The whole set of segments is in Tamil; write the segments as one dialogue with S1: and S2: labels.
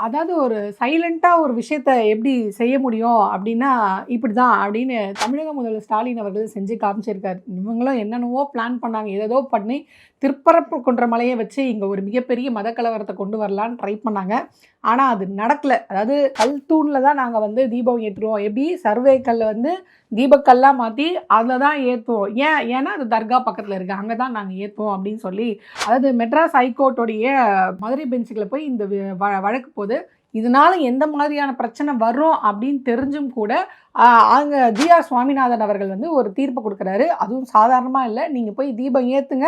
S1: அதாவது ஒரு சைலண்டா ஒரு விஷயத்த எப்படி செய்ய முடியும் அப்படின்னா, இப்படிதான் அப்படின்னு தமிழக முதல்வர் ஸ்டாலின் அவர்கள் செஞ்சு காமிச்சிருக்காரு. இவங்களும் என்னென்னவோ பிளான் பண்ணாங்க. ஏதேதோ பண்ணி திருப்பரங்குன்ற மலைய வச்சு இங்க ஒரு மிகப்பெரிய மத கலவரத்த கொண்டு வரலான்னு ட்ரை பண்ணாங்க. ஆனா அது நடக்கல. அதாவது கல் தூண்ல தான் நாங்க வந்து தீபம் ஏத்துறோம். எப்படி சர்வே கல்ல வந்து தீபக்கல்லா மாத்தி அதுல தான் ஏத்துவோம். ஏன்னா அது தர்கா பக்கத்துல இருக்கு. அங்க தான் நாங்க ஏத்துவோம் அப்படின்னு சொல்லி, அதாவது மெட்ராஸ் ஹைகோர்ட்டோடைய மதுரை பெஞ்சுக்குள்ள போய் இந்த வழக்கு போது இதனால எந்த மாதிரியான பிரச்சனை வரும் அப்படின்னு தெரிஞ்சும் கூட அங்கே ஜிஆர் சுவாமிநாதன் அவர்கள் வந்து ஒரு தீர்ப்பு கொடுக்குறாரு. அதுவும் சாதாரணமாக இல்லை, நீங்கள் போய் தீபம் ஏற்றுங்க,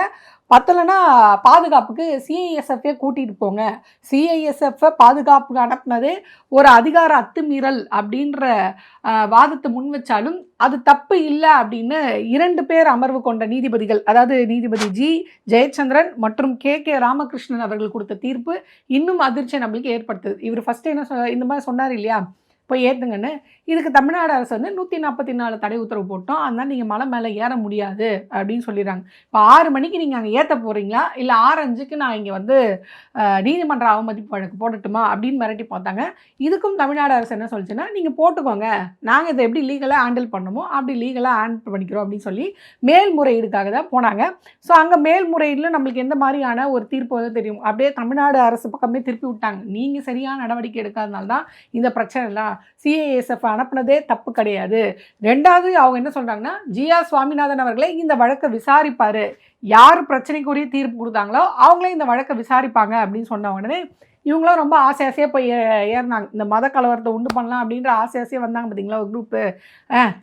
S1: பத்தலைன்னா பாதுகாப்புக்கு சிஐஎஸ்எஃப்பே கூட்டிகிட்டு போங்க. சிஐஎஸ்எஃப்பை பாதுகாப்புக்கு அனுப்புனதே ஒரு அதிகார அத்துமீறல் அப்படின்ற வாதத்தை முன் வச்சாலும் அது தப்பு இல்லை அப்படின்னு 2 பேர் அமர்வு கொண்ட நீதிபதிகள், அதாவது நீதிபதி ஜி ஜெயச்சந்திரன் மற்றும் கே ராமகிருஷ்ணன் அவர்கள் கொடுத்த தீர்ப்பு இன்னும் அதிர்ச்சியை நம்மளுக்கு ஏற்படுத்துது. இவர் ஃபஸ்ட்டு என்ன இந்த மாதிரி சொன்னார் இல்லையா, போய் ஏற்றுங்கன்னு. இதுக்கு தமிழ்நாடு அரசு வந்து 144 தடை உத்தரவு போட்டோம், அதனால் நீங்கள் மலை மேலே ஏற முடியாது அப்படின்னு சொல்லிடுறாங்க. இப்போ 6 மணிக்கு நீங்கள் அங்கே ஏற்ற போகிறீங்களா, இல்லை 6:05க்கு நான் இங்கே வந்து நீதிமன்ற அவமதிப்பு வழக்கு போடட்டுமா அப்படின்னு மிரட்டி பார்த்தாங்க. இதுக்கும் தமிழ்நாடு அரசு என்ன சொல்லிச்சுன்னா, நீங்கள் போட்டுக்கோங்க, நாங்கள் இதை எப்படி லீகலாக ஹேண்டில் பண்ணணுமோ அப்படி லீகலாக ஹேண்டில் பண்ணிக்கிறோம் அப்படின்னு சொல்லி மேல்முறையீடுக்காக தான் போனாங்க. ஸோ அங்கே மேல்முறையீடில் நம்மளுக்கு எந்த மாதிரியான ஒரு தீர்ப்பு வந்து தெரியும், அப்படியே தமிழ்நாடு அரசு பக்கமே திருப்பி விட்டாங்க. நீங்கள் சரியான நடவடிக்கை எடுக்காதனால தான் இந்த பிரச்சனை இல்லை, சிஐஎஸ்எஃப் அனுப்புனதே தப்பு கிடையாது. 2வது அவங்க என்ன சொல்றாங்கன்னா, ஜிஆர் சுவாமிநாதன் அவர்களே இந்த வழக்கை விசாரிப்பாரு, யார் பிரச்சனைக்குரிய தீர்ப்பு கொடுத்தாங்களோ அவங்களே இந்த வழக்கை விசாரிப்பாங்க அப்படின்னு சொன்ன உடனே இவங்களும் ரொம்ப ஆசையாக போய் ஏறினாங்க. இந்த மத கலவரத்தை உண்டு பண்ணலாம் அப்படின்ற ஆசையாக வந்தாங்க பார்த்தீங்களா ஒரு குரூப்பு.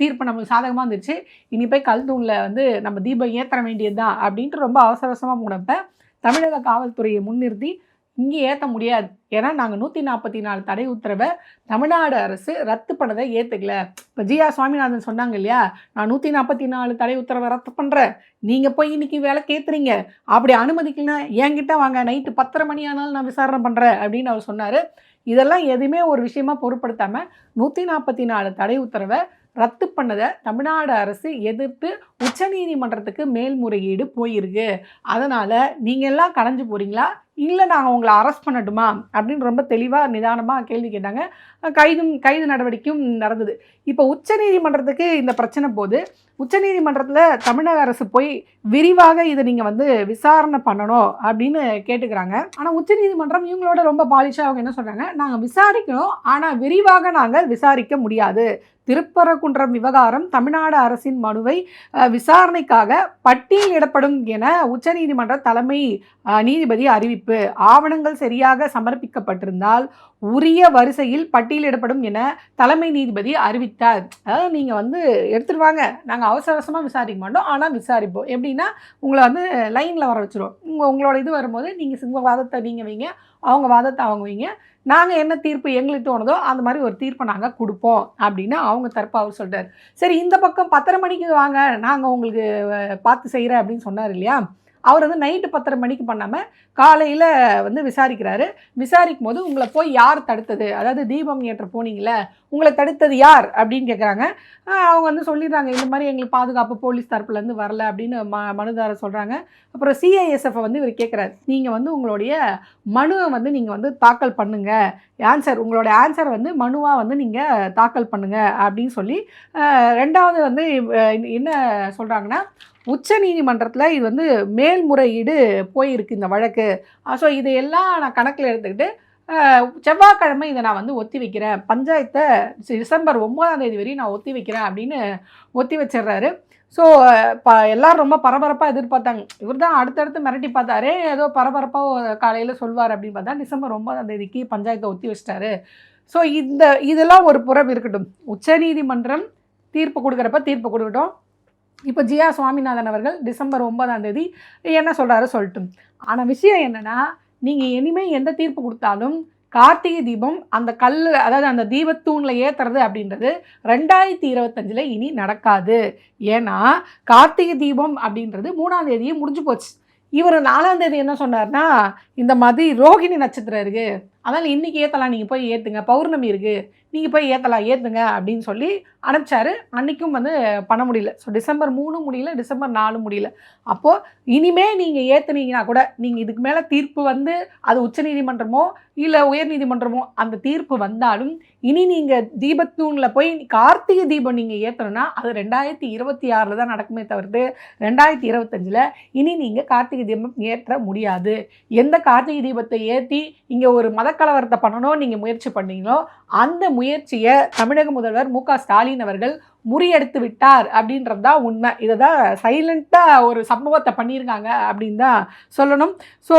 S1: தீர்ப்பு நம்மளுக்கு சாதகமாக இருந்துச்சு, இனி போய் கல் தூணில் வந்து நம்ம தீபம் ஏற்ற வேண்டியது தான் அப்படின்ட்டு ரொம்ப அவசரமாக போனப்ப தமிழக காவல்துறையை முன்னிறுத்தி இங்கே ஏற்ற முடியாது, ஏன்னா நாங்கள் 144 தடை உத்தரவை தமிழ்நாடு அரசு ரத்து பண்ணதை ஏற்றுக்கல. இப்போ ஜிஆர் சுவாமிநாதன் சொன்னாங்க இல்லையா, நான் 144 தடை உத்தரவை ரத்து பண்ணுறேன், நீங்கள் போய் இன்றைக்கி வேலை கேட்குறீங்க, அப்படி அனுமதிக்கலன்னா என்கிட்ட வாங்க, நைட்டு 10:30 மணி ஆனாலும் நான் விசாரணை பண்ணுறேன் அப்படின்னு அவர் சொன்னார். இதெல்லாம் எதுவுமே ஒரு விஷயமா பொருட்படுத்தாமல் 144 தடை உத்தரவை ரத்து பண்ணதை தமிழ்நாடு அரசு எதிர்த்து உச்சநீதிமன்றத்துக்கு மேல்முறையீடு போயிருக்கு. அதனால் நீங்கள் எல்லாம் கலைஞ்சு போகிறீங்களா, இல்லை நாங்கள் உங்களை அரெஸ்ட் பண்ணட்டுமா அப்படின்னு ரொம்ப தெளிவாக நிதானமாக கேள்வி கேட்டாங்க. கைது நடவடிக்கையும் நடந்தது. இப்போ உச்சநீதிமன்றத்துக்கு இந்த பிரச்சனை போது உச்சநீதிமன்றத்தில் தமிழக அரசு போய் விரிவாக இதை நீங்கள் வந்து விசாரணை பண்ணணும் அப்படின்னு கேட்டுக்கிறாங்க. ஆனால் உச்சநீதிமன்றம் இவங்களோட ரொம்ப பாலிஷாக அவங்க என்ன சொல்கிறாங்க, நாங்கள் விசாரிக்கணும், ஆனால் விரிவாக நாங்கள் விசாரிக்க முடியாது. திருப்பரங்குன்றம் விவகாரம் தமிழ்நாடு அரசின் மனுவை விசாரணைக்காக பட்டியலிடப்படும் என உச்சநீதிமன்ற தலைமை நீதிபதி அறிவிப்பு, ஆவணங்கள் சரியாக சமர்ப்பிக்கப்பட்டிருந்தால் உரிய வரிசையில் பட்டியலிடப்படும் என தலைமை நீதிபதி அறிவித்தார். அதாவது நீங்கள் வந்து எடுத்துகிட்டு வாங்க, நாங்கள் அவசரமாக விசாரிக்க மாட்டோம், ஆனால் விசாரிப்போம். எப்படின்னா உங்களை வந்து லைனில் வர வச்சுருவோம். உங்களோட இது வரும்போது நீங்கள் உங்கள் வாதத்தை நீங்கள் வைங்க, அவங்க வாதத்தை அவங்க வைங்க, நாங்கள் என்ன தீர்ப்பு எங்களுக்கு தோணுதோ அந்த மாதிரி ஒரு தீர்ப்பை நாங்கள் கொடுப்போம் அப்படின்னு அவங்க தரப்பு அவர் சொல்கிறார். சரி, இந்த பக்கம் 10:30 மணிக்கு வாங்க, நாங்கள் உங்களுக்கு பார்த்து செய்கிறேன் அப்படின்னு சொன்னார் இல்லையா, அவர் வந்து நைட்டு 10:30 மணிக்கு பண்ணாமல் காலையில் வந்து விசாரிக்கிறாரு. விசாரிக்கும் போது உங்களை போய் யார் தடுத்தது, அதாவது தீபம் ஏற்ற போனீங்களே உங்களை தடுத்தது யார் அப்படின்னு கேட்குறாங்க. அவங்க வந்து சொல்லிடுறாங்க, இந்த மாதிரி எங்களுக்கு பாதுகாப்பு போலீஸ் தரப்புலேருந்து வரல அப்படின்னு மனுதாரர் சொல்கிறாங்க. அப்புறம் சிஐஎஸ்எஃப்பை வந்து இவர் கேட்குறாரு, நீங்கள் வந்து உங்களுடைய மனுவை வந்து நீங்கள் வந்து தாக்கல் பண்ணுங்கள், உங்களோட ஆன்சர் வந்து மனுவாக வந்து நீங்கள் தாக்கல் பண்ணுங்கள் அப்படின்னு சொல்லி 2வது வந்து என்ன சொல்கிறாங்கன்னா, உச்ச நீதிமன்றத்தில் இது வந்து மேல்முறையீடு போயிருக்கு இந்த வழக்கு. ஸோ இதையெல்லாம் நான் கணக்கில் எடுத்துக்கிட்டு செவ்வாய்க்கிழமை இதை நான் வந்து ஒத்தி வைக்கிறேன், பஞ்சாயத்தை டிசம்பர் 9ஆம் தேதி வரையும் நான் ஒத்தி வைக்கிறேன் அப்படின்னு ஒத்தி வச்சிடுறாரு. ஸோ எல்லோரும் ரொம்ப பரபரப்பாக எதிர்பார்த்தாங்க. இவர் தான் அடுத்தடுத்து மிரட்டி பார்த்தாரு, ஏதோ பரபரப்பாக காலையில் சொல்வார் அப்படின்னு பார்த்தா டிசம்பர் 9ஆம் தேதிக்கு பஞ்சாயத்தை ஒத்தி வச்சிட்டாரு. ஸோ இதெல்லாம் ஒரு புறம் இருக்கட்டும், உச்சநீதிமன்றம் தீர்ப்பு கொடுக்குறப்ப தீர்ப்பு கொடுக்கட்டும். இப்போ ஜிஆர் சுவாமிநாதன் அவர்கள் டிசம்பர் 9ஆம் தேதி என்ன சொல்கிறாரு சொல்லட்டும். ஆனால் விஷயம் என்னென்னா, நீங்கள் இனிமேல் எந்த தீர்ப்பு கொடுத்தாலும் கார்த்திகை தீபம் அந்த அதாவது அந்த தீபத்தூணில் ஏற்றுறது அப்படின்றது 2025 இனி நடக்காது. ஏன்னா கார்த்திகை தீபம் அப்படின்றது 3ஆம் தேதியே முடிஞ்சு போச்சு. இவர் 4ஆம் தேதி என்ன சொன்னார்னா, இந்த மாதிரி ரோகிணி நட்சத்திரம் இருக்குது, அதனால் இன்றைக்கி ஏற்றலாம், நீங்கள் போய் ஏற்றுங்க, பௌர்ணமி இருக்குது, நீங்கள் போய் ஏற்றலாம், ஏற்றுங்க அப்படின்னு சொல்லி அனுப்பிச்சாரு. அன்றைக்கும் வந்து பண்ண முடியல. ஸோ டிசம்பர் 3 முடியல, டிசம்பர் 4 முடியல. அப்போது இனிமே நீங்கள் ஏற்றுனீங்கன்னா கூட, நீங்கள் இதுக்கு மேலே தீர்ப்பு வந்து அது உச்சநீதிமன்றமோ இல்லை உயர்நீதிமன்றமோ அந்த தீர்ப்பு வந்தாலும், இனி நீங்கள் தீபத்தூணில் போய் கார்த்திகை தீபம் நீங்கள் ஏற்றணும்னா அது 2026 தான் நடக்குமே தவிர்த்து 2025 இனி நீங்கள் கார்த்திகை தீபம் ஏற்ற முடியாது. எந்த கார்த்திகை தீபத்தை ஏற்றி இங்கே ஒரு மதக்கலவரத்தை பண்ணணும் நீங்கள் முயற்சி பண்ணீங்களோ அந்த முயற்சியை தமிழக முதல்வர் மு.க. ஸ்டாலின் அவர்கள் முறியடித்து விட்டார் அப்படின்றது தான் உண்மை. இதை தான் சைலண்ட்டாக ஒரு சம்பவத்தை பண்ணியிருக்காங்க அப்படின்னு தான் சொல்லணும். ஸோ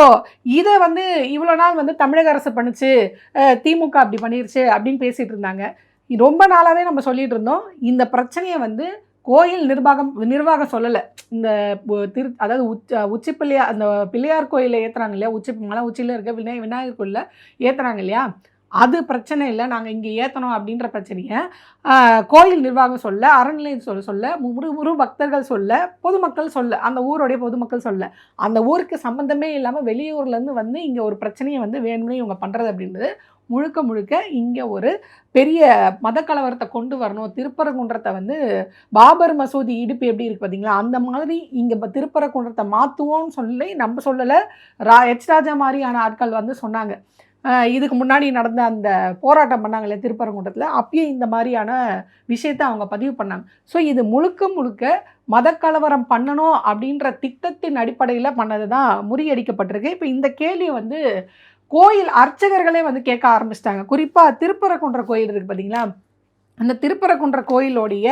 S1: இதை வந்து இவ்வளோ நாள் வந்து தமிழக அரசு பண்ணுச்சு, திமுக அப்படி பண்ணிருச்சு அப்படின்னு பேசிகிட்டு இருந்தாங்க. ரொம்ப நாளாகவே நம்ம சொல்லிகிட்டு இருந்தோம். இந்த பிரச்சனையை வந்து கோயில் நிர்வாகம் சொல்லலை. இந்த அதாவது உச்சி பிள்ளையார், அந்த பிள்ளையார் கோயிலில் ஏற்றுறாங்க இல்லையா, மலை உச்சியில் இருக்க விநாயகர் கோயிலில் ஏற்றுறாங்க இல்லையா, அது பிரச்சனை இல்லை, நாங்கள் இங்கே ஏற்றணும் அப்படின்ற பிரச்சனையை கோயில் நிர்வாகம் சொல்ல, அறநிலையம் சொல்ல, முரு பக்தர்கள் சொல்ல, பொதுமக்கள் சொல்ல, அந்த ஊருடைய பொதுமக்கள் சொல்ல, அந்த ஊருக்கு சம்மந்தமே இல்லாமல் வெளியூர்லேருந்து வந்து இங்கே ஒரு பிரச்சனையை வந்து வேணும்னே இவங்க பண்ணுறது அப்படின்றது முழுக்க முழுக்க இங்கே ஒரு பெரிய மதக்கலவரத்தை கொண்டு வரணும். திருப்பரங்குன்றத்தை வந்து பாபர் மசூதி இடிப்பு எப்படி இருக்குது பார்த்தீங்களா, அந்த மாதிரி இங்கே இப்போ திருப்பரங்குன்றத்தை மாற்றுவோம்னு சொல்லி நம்ம சொல்லலை, எச் ராஜா மாதிரியான ஆட்கள் வந்து சொன்னாங்க. இதுக்கு முன்னாடி நடந்த அந்த போராட்டம் பண்ணாங்களே திருப்பரங்குன்றத்தில், அப்பயே இந்த மாதிரியான விஷயத்தை அவங்க பதிவு பண்ணாங்க. ஸோ இது முழுக்க முழுக்க மதக்கலவரம் பண்ணணும் அப்படின்ற திட்டத்தின் அடிப்படையில் பண்ணது தான் முறியடிக்கப்பட்டிருக்கு. இப்போ இந்த கேள்வியை வந்து கோயில் அர்ச்சகர்களே வந்து கேட்க ஆரம்பிச்சிட்டாங்க. குறிப்பாக திருப்பரங்குன்ற கோயில் இருக்குது பார்த்தீங்களா, அந்த திருப்பரங்குன்ற கோயிலோடைய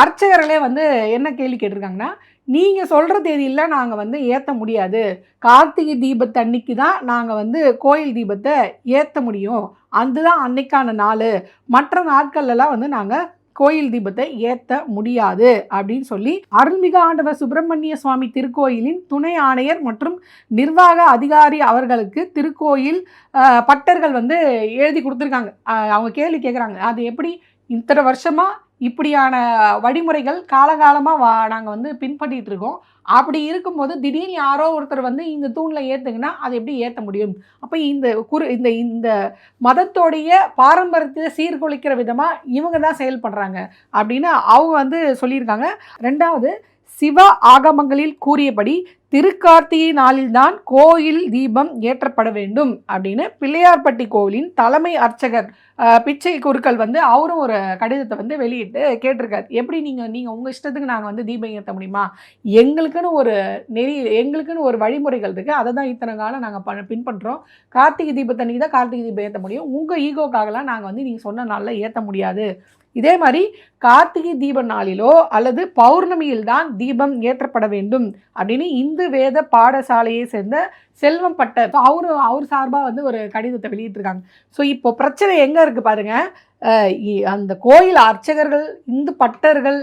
S1: அர்ச்சகர்களே வந்து என்ன கேள்வி கேட்டிருக்காங்கன்னா, நீங்கள் சொல்கிற தேதியில் நாங்கள் வந்து ஏற்ற முடியாது, கார்த்திகை தீபத்து அன்னைக்கு தான் நாங்கள் வந்து கோயில் தீபத்தை ஏற்ற முடியும், அதுதான் அன்னைக்கான நாள், மற்ற நாட்கள்லாம் வந்து நாங்கள் கோயில் தீபத்தை ஏற்ற முடியாது அப்படின்னு சொல்லி அருள்மிகு ஆண்டவர் சுப்பிரமணிய சுவாமி திருக்கோயிலின் துணை ஆணையர் மற்றும் நிர்வாக அதிகாரி அவர்களுக்கு திருக்கோயில் பட்டர்கள் வந்து எழுதி கொடுத்துருக்காங்க. அவங்க கேள்வி கேட்குறாங்க, அது எப்படி இத்தனை வருஷமாக இப்படியான வழிமுறைகள் காலகாலமாக நாங்கள் வந்து பின்பற்றிட்டு இருக்கோம், அப்படி இருக்கும்போது திடீர்னு யாரோ ஒருத்தர் வந்து இந்த தூணில் ஏற்றுங்கன்னா அது எப்படி ஏற்ற முடியும்? அப்போ இந்த இந்த மதத்தோடைய பாரம்பரியத்தை சீர்குலைக்கிற விதமாக இவங்க தான் செயல்படுறாங்க அப்படின்னு அவங்க வந்து சொல்லியிருக்காங்க. ரெண்டாவது, சிவ ஆகமங்களில் கூறியபடி திருக்கார்த்திகை நாளில்தான் கோயில் தீபம் ஏற்றப்பட வேண்டும் அப்படின்னு பிள்ளையார்பட்டி கோவிலின் தலைமை அர்ச்சகர் பிச்சை குருக்கள் வந்து அவரும் ஒரு கடிதத்தை வந்து வெளியிட்டு கேட்டிருக்காரு. எப்படி நீங்கள் உங்கள் இஷ்டத்துக்கு நாங்கள் வந்து தீபம் ஏற்ற முடியுமா? எங்களுக்குன்னு ஒரு எங்களுக்குன்னு ஒரு வழிமுறைகள் இருக்குது, அதை தான் இத்தனை காலம் நாங்கள் பின்பற்றுறோம். கார்த்திகை தீபத்தன்னைக்கு தான் கார்த்திகை தீபம் ஏற்ற முடியும், உங்கள் ஈகோக்காகலாம் நாங்கள் வந்து நீங்கள் சொன்ன நாளில் ஏற்ற முடியாது. இதே மாதிரி கார்த்திகை தீப நாளிலோ அல்லது பௌர்ணமியில் தான் தீபம் ஏற்றப்பட வேண்டும் அப்படின்னு இந்து வேத பாடசாலையை சேர்ந்த செல்வம் பட்டர் அவர் சார்பாக வந்து ஒரு கடிதத்தை வெளியிட்டிருக்காங்க. ஸோ இப்போ பிரச்சனை எங்கே இருக்குது பாருங்கள், அந்த கோயில் அர்ச்சகர்கள், இந்து பட்டர்கள்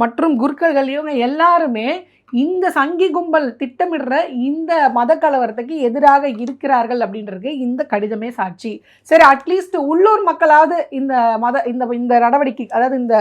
S1: மற்றும் குருக்கள்கள் இவங்க எல்லாருமே இந்த சங்கி கும்பல் திட்டமிடுற இந்த மத கலவரத்துக்கு எதிராக இருக்கிறார்கள் அப்படின்றது இந்த கடிதமே சாட்சி. சரி, அட்லீஸ்ட் உள்ளூர் மக்களாவது இந்த நடவடிக்கை, அதாவது இந்த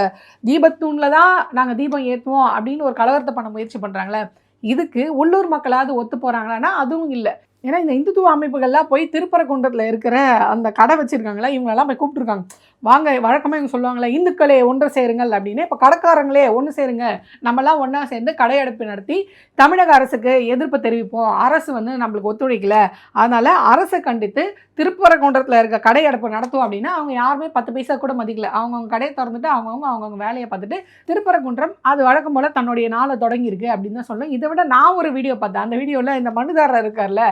S1: தீபத்தூணில் தான் நாங்கள் தீபம் ஏற்றுவோம் அப்படின்னு ஒரு கலவரத்தை பண்ண முயற்சி பண்ணுறாங்களே, இதுக்கு உள்ளூர் மக்களாவது ஒத்து போகிறாங்களான்னா அதுவும் இல்லை. ஏன்னா இந்த இந்துத்துவ அமைப்புகள்லாம் போய் திருப்பரங்குன்றத்தில் இருக்கிற அந்த கடை வச்சுருக்காங்களா, இவங்களெல்லாம் போய் கூப்பிட்ருக்காங்க, வாங்க, வழக்கமாக இவங்க சொல்லுவாங்களே இந்துக்களே ஒன்று சேருங்கள் அப்படின்னு. இப்போ கடைக்காரங்களே ஒன்று சேருங்க, நம்மலாம் ஒன்றா சேர்ந்து கடையடைப்பு நடத்தி தமிழக அரசுக்கு எதிர்ப்பு தெரிவிப்போம், அரசு வந்து நம்மளுக்கு ஒத்துழைக்கல, அதனால் அரசை கண்டித்து திருப்பரங்குன்றத்தில் இருக்க கடையடைப்பு நடத்துவோம் அப்படின்னா அவங்க யாருமே 10 பைசா கூட மதிக்கல. அவங்கவுங்க கடையை திறந்துட்டு அவங்கவுங்க வேலையை பார்த்துட்டு திருப்பரங்குன்றம் அது வழக்கம் போல் தன்னுடைய நாளை தொடங்கியிருக்கு அப்படின்னு தான் சொல்லணும். இதை விட நான் ஒரு வீடியோ பார்த்தேன். அந்த வீடியோவில் இந்த மனுதாரர் இருக்கார்ல,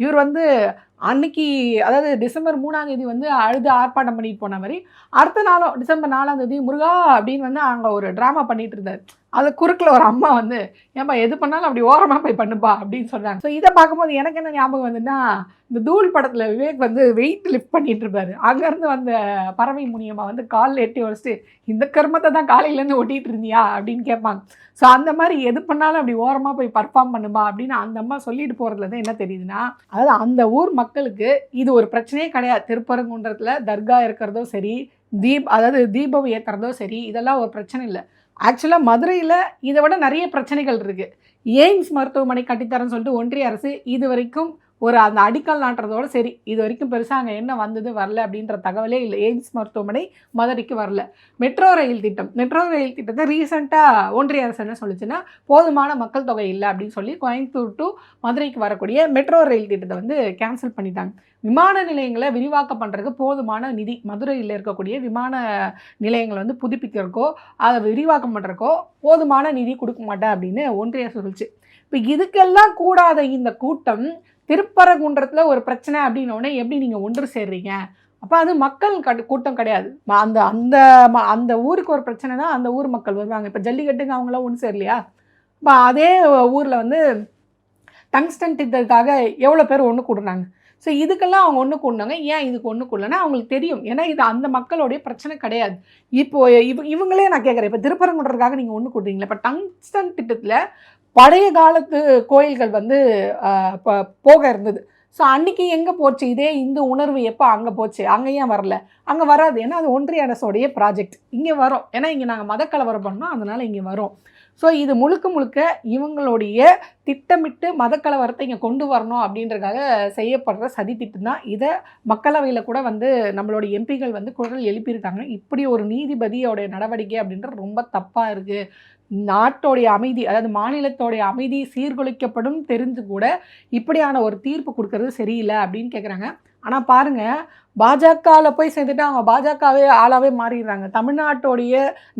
S1: இவர் வந்து அன்னைக்கு, அதாவது டிசம்பர் 3ஆம் தேதி வந்து அழுது ஆர்ப்பாட்டம் பண்ணிட்டு போன மாதிரி அடுத்த நாளும் டிசம்பர் 4ஆம் தேதி முருகா அப்படின்னு வந்து அங்கே ஒரு ட்ராமா பண்ணிட்டு இருந்தார். அது குறுக்கில் ஒரு அம்மா வந்து, ஏன்பா எது பண்ணாலும் அப்படி ஓரமாக போய் பண்ணுப்பா அப்படின்னு சொல்கிறாங்க. ஸோ இதை பார்க்கும்போது எனக்கு என்ன ஞாபகம் வந்துன்னா, இந்த தூள் படத்தில் விவேக் வந்து வெயிட் லிஃப்ட் பண்ணிட்டு இருப்பாரு, அங்கேருந்து வந்த பறவை முனியம்மா வந்து காலில் எட்டி வச்சுட்டு இந்த கர்மத்தை தான் காலையிலேருந்து ஒட்டிகிட்டு இருந்தியா அப்படின்னு கேட்பாங்க. ஸோ அந்த மாதிரி எது பண்ணாலும் அப்படி ஓரமாக போய் பர்ஃபார்ம் பண்ணுமா அப்படின்னு அந்த அம்மா சொல்லிட்டு போகிறதுல தான் என்ன தெரியுதுன்னா, அதாவது அந்த ஊர் மக்களுக்கு இது ஒரு பிரச்சனையே கிடையாது. திருப்பரங்குன்றத்தில் தர்கா இருக்கிறதோ சரி, அதாவது தீபம் ஏற்றுறதோ சரி, இதெல்லாம் ஒரு பிரச்சனை இல்லை. ஆக்சுவலாக மதுரையில் இதை விட நிறைய பிரச்சனைகள் இருக்குது. எய்ம்ஸ் மருத்துவமனை கட்டித்தரேன்னு சொல்லிட்டு ஒன்றிய அரசு இது வரைக்கும் ஒரு அந்த அடிக்கல் நாட்டுறதோட சரி. இது வரைக்கும் பெருசாக அங்கே என்ன வந்தது வரல அப்படின்ற தகவலே இல்லை. எய்ம்ஸ் மருத்துவமனை மதுரைக்கு வரல. மெட்ரோ ரயில் திட்டத்தை ரீசெண்டாக ஒன்றிய அரசு என்ன சொல்லுச்சுன்னா, போதுமான மக்கள் தொகை இல்லை அப்படின்னு சொல்லி கோயம்புத்தூர் டு மதுரைக்கு வரக்கூடிய மெட்ரோ ரயில் திட்டத்தை வந்து கேன்சல் பண்ணிட்டாங்க. விமான நிலையங்களை விரிவாக்கம் பண்ணுறதுக்கு போதுமான நிதி, மதுரையில் இருக்கக்கூடிய விமான நிலையங்களை வந்து புதுப்பிக்கிறதுக்கோ அதை விரிவாக்கம் பண்ணுறதுக்கோ போதுமான நிதி கொடுக்க மாட்டேன் அப்படின்னு ஒன்றிய அரசு சொல்லிச்சு. இப்போ இதுக்கெல்லாம் கூடாத இந்த கூட்டம் திருப்பரங்குன்றத்தில் ஒரு பிரச்சனை அப்படின்னோடனே எப்படி நீங்கள் ஒன்று சேர்றீங்க? அப்போ அது மக்கள் கூட்டம் கிடையாது. அந்த அந்த அந்த ஊருக்கு ஒரு பிரச்சனைனா அந்த ஊர் மக்கள் வருவாங்க. இப்போ ஜல்லிக்கட்டுக்கு அவங்களாம் ஒன்று சேரலையா? இப்போ அதே ஊரில் வந்து டங்ஸ்டன் திட்டத்துக்காக எவ்வளோ பேர் ஒன்று கூடுறாங்க. ஸோ இதுக்கெல்லாம் அவங்க ஒன்று கூடினாங்க. ஏன் இதுக்கு ஒன்று கூடலன்னா அவங்களுக்கு தெரியும். ஏன்னா இது அந்த மக்களுடைய பிரச்சனை கிடையாது. இப்போது இவங்களே நான் கேட்குறேன், இப்போ திருப்பரங்குன்றதுக்காக நீங்கள் ஒன்று கூடுறீங்களா? இப்போ டங்ஸ்டன் திட்டத்தில் பழைய காலத்து கோயில்கள் வந்து போக இருந்தது. ஸோ அன்றைக்கி எங்கே போச்சு இதே இந்து உணர்வு? எப்போ அங்கே போச்சு? அங்கே ஏன் வரல? அங்கே வராது. ஏன்னா அது ஒன்றிய அரசோடைய ப்ராஜெக்ட். இங்கே வரும். ஏன்னா இங்கே நாங்கள் மதக்கலவரம் பண்ணோம், அதனால் இங்கே வரும். ஸோ இது முழுக்க இவங்களுடைய திட்டமிட்டு மதக்கலவரத்தை இங்கே கொண்டு வரணும் அப்படின்றதுக்காக செய்யப்படுற சதி திட்டம் தான். இதை மக்களவையில் கூட வந்து நம்மளுடைய எம்பிகள் வந்து குரல் எழுப்பியிருக்காங்க. இப்படி ஒரு நீதிபதியோடைய நடவடிக்கை அப்படின்றது ரொம்ப தப்பாக இருக்குது. நாட்டோடைய அமைதி, அதாவது மாநிலத்தோடைய அமைதி சீர்குலைக்கப்படும் தெரிஞ்சு கூட இப்படியான ஒரு தீர்ப்பு கொடுக்கறது சரியில்லை அப்படின்னு கேட்குறாங்க. ஆனால் பாருங்கள், பாஜகவில் போய் சேர்ந்துட்டு அவங்க பாஜகவே ஆளாகவே மாறிடுறாங்க. தமிழ்நாட்டோடைய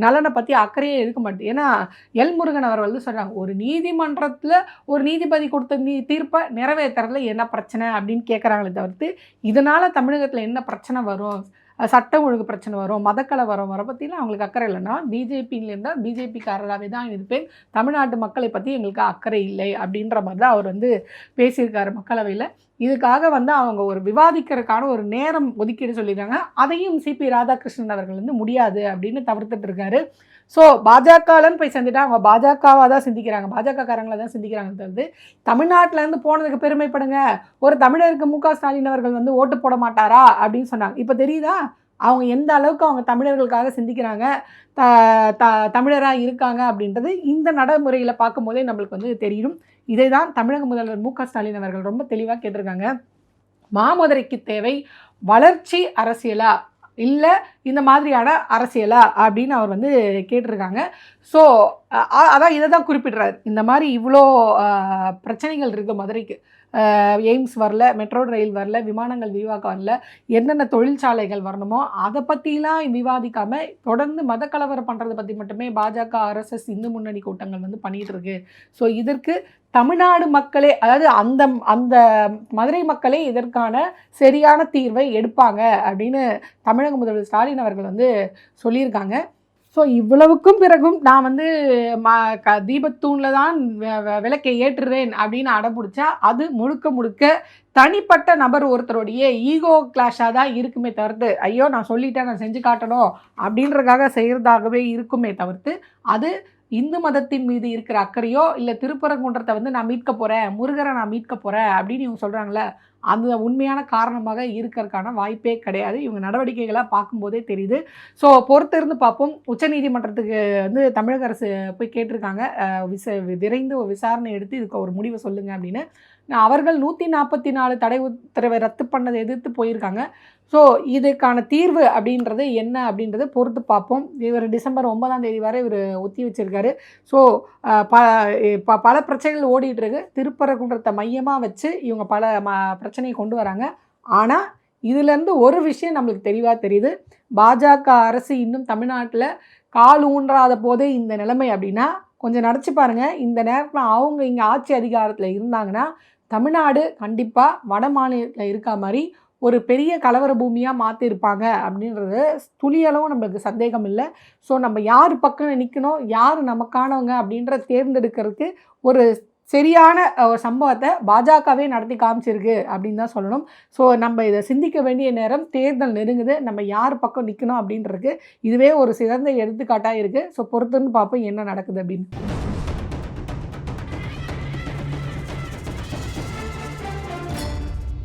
S1: நலனை பற்றி அக்கறையே இருக்க மாட்டேன். ஏன்னா எல் முருகன் அவர் வந்து சொல்கிறாங்க, ஒரு நீதிமன்றத்தில் ஒரு நீதிபதி கொடுத்த தீர்ப்பை நிறைவேற்றுறதுல என்ன பிரச்சனை அப்படின்னு கேட்குறாங்களே தவிர்த்து இதனால் தமிழகத்தில் என்ன பிரச்சனை வரும், சட்ட ஒழுங்கு பிரச்சனை வரும், மதக்கலவரம் வர பற்றிலாம் அவங்களுக்கு அக்கறை இல்லைன்னா பிஜேபியில் இருந்தால் பிஜேபிக்காரராகவே தான் இருப்பேன், தமிழ்நாட்டு மக்களை பற்றி எங்களுக்கு அக்கறை இல்லை அப்படின்ற மாதிரி தான் அவர் வந்து பேசியிருக்காரு மக்களவையில். இதுக்காக வந்து அவங்க ஒரு விவாதிக்கிறதுக்கான ஒரு நேரம் ஒதுக்கீடு சொல்லியிருக்காங்க. அதையும் சிபி ராதாகிருஷ்ணன் அவர்கள் வந்து முடியாது அப்படின்னு தவிர்த்துட்டு இருக்காரு. ஸோ பாஜகலன்னு போய் சேர்ந்துட்டா அவங்க பாஜகவாக தான் சிந்திக்கிறாங்க, பாஜகக்காரங்களை தான் சிந்திக்கிறாங்க தவிர்த்து தமிழ்நாட்டிலேருந்து போனதுக்கு பெருமைப்படுங்க. ஒரு தமிழருக்கு மு.க. ஸ்டாலின் அவர்கள் வந்து ஓட்டு போட மாட்டாரா அப்படின்னு சொன்னாங்க. இப்போ தெரியுதா அவங்க எந்த அளவுக்கு அவங்க தமிழர்களுக்காக சிந்திக்கிறாங்க, தமிழராக இருக்காங்க அப்படின்றது இந்த நடைமுறையில் பார்க்கும்போதே நம்மளுக்கு வந்து தெரியும். இதை தான் தமிழக முதல்வர் மு.க. ஸ்டாலின் அவர்கள் ரொம்ப தெளிவாக கேட்டிருக்காங்க. மாமதுரைக்கு தேவை வளர்ச்சி அரசியலா இல்லை இந்த மாதிரியான அரசியலா அப்படின்னு அவர் வந்து கேட்டிருக்காங்க. ஸோ அதான் இதை தான் குறிப்பிட்றாரு. இந்த மாதிரி இவ்வளோ பிரச்சனைகள் இருக்குது மதுரைக்கு. எய்ம்ஸ் வரல, மெட்ரோ ரயில் வரல, விமானங்கள் விரிவாக்கம் வரல, என்னென்ன தொழிற்சாலைகள் வரணுமோ அதை பற்றிலாம் விவாதிக்காமல் தொடர்ந்து மதக்கலவரம் பண்ணுறதை பற்றி மட்டுமே பாஜக, ஆர்எஸ்எஸ், இந்து முன்னணி கூட்டங்கள் வந்து பண்ணிகிட்டு இருக்கு. ஸோ இதற்கு தமிழ்நாடு மக்களே, அதாவது அந்த அந்த மதுரை மக்களே இதற்கான சரியான தீர்வை எடுப்பாங்க அப்படின்னு தமிழக முதல்வர் ஸ்டாலின் அவர்கள் வந்து சொல்லியிருக்காங்க. ஸோ இவ்வளவுக்கும் பிறகும் நான் வந்து தீபத்தூணில் தான் விளக்கை ஏற்றுறேன் அப்படின்னு அடம்பிடிச்சா அது முழுக்க தனிப்பட்ட நபர் ஒருத்தருடைய ஈகோ கிளாஷாக தான் இருக்குமே தவிர்த்து, ஐயோ நான் சொல்லிட்டேன் நான் செஞ்சு காட்டணும் அப்படின்றதுக்காக செய்கிறதாகவே இருக்குமே தவிர்த்து அது இந்து மதத்தின் மீது இருக்கிற அக்கறையோ இல்லை திருப்பரங்குன்றத்தை வந்து நான் மீட்க போகிறேன், முருகரை நான் மீட்க போகிறேன் அப்படின்னு இவங்க சொல்கிறாங்களே அந்த உண்மையான காரணமாக இருக்கிறதுக்கான வாய்ப்பே கிடையாது. இவங்க நடவடிக்கைகளாக பார்க்கும்போதே தெரியுது. ஸோ பொறுத்திருந்து பார்ப்போம். உச்சநீதிமன்றத்துக்கு வந்து தமிழக அரசு போய் கேட்டிருக்காங்க, விரைந்து ஒரு விசாரணை எடுத்து இதுக்கு ஒரு முடிவை சொல்லுங்கள் அப்படின்னு. அவர்கள் 144 தடை உத்தரவை ரத்து பண்ணதை எதிர்த்து போயிருக்காங்க. ஸோ இதுக்கான தீர்வு அப்படின்றது என்ன அப்படின்றத பொறுத்து பார்ப்போம். இவர் டிசம்பர் 9ஆம் தேதி வரை இவர் ஒத்தி வச்சிருக்காரு. ஸோ பல பிரச்சனைகள் ஓடிட்டுருக்கு. திருப்பரங்குன்றத்தை மையமாக வச்சு இவங்க பல பிரச்சனையை கொண்டு வராங்க. ஆனால் இதுலேருந்து ஒரு விஷயம் நம்மளுக்கு தெளிவாக தெரியுது, பாஜக அரசு இன்னும் தமிழ்நாட்டில் கால் ஊன்றாத போதே இந்த நிலைமை அப்படின்னா கொஞ்சம் நினச்சி பாருங்கள். இந்த நேரத்தில் அவங்க இங்கே ஆட்சி அதிகாரத்தில் இருந்தாங்கன்னா தமிழ்நாடு கண்டிப்பாக வட மாநிலத்தில் இருக்க மாதிரி ஒரு பெரிய கலவர பூமியாக மாற்றிருப்பாங்க அப்படின்றது துளியளவும் நம்மளுக்கு சந்தேகம் இல்லை. ஸோ நம்ம யார் பக்கம் நிற்கணும், யார் நமக்கானவங்க அப்படின்ற தேர்ந்தெடுக்கிறதுக்கு ஒரு சரியான ஒரு சம்பவத்தை பாஜகவே நடத்தி காமிச்சிருக்கு அப்படின்னு தான் சொல்லணும். ஸோ நம்ம இதை சிந்திக்க வேண்டிய நேரம், தேர்தல் நெருங்குது, நம்ம யார் பக்கம் நிற்கணும் அப்படின்றதுக்கு இதுவே ஒரு சிறந்த எடுத்துக்காட்டாக இருக்குது. ஸோ பொறுத்துன்னு பார்ப்போம் என்ன நடக்குது அப்படின்னு.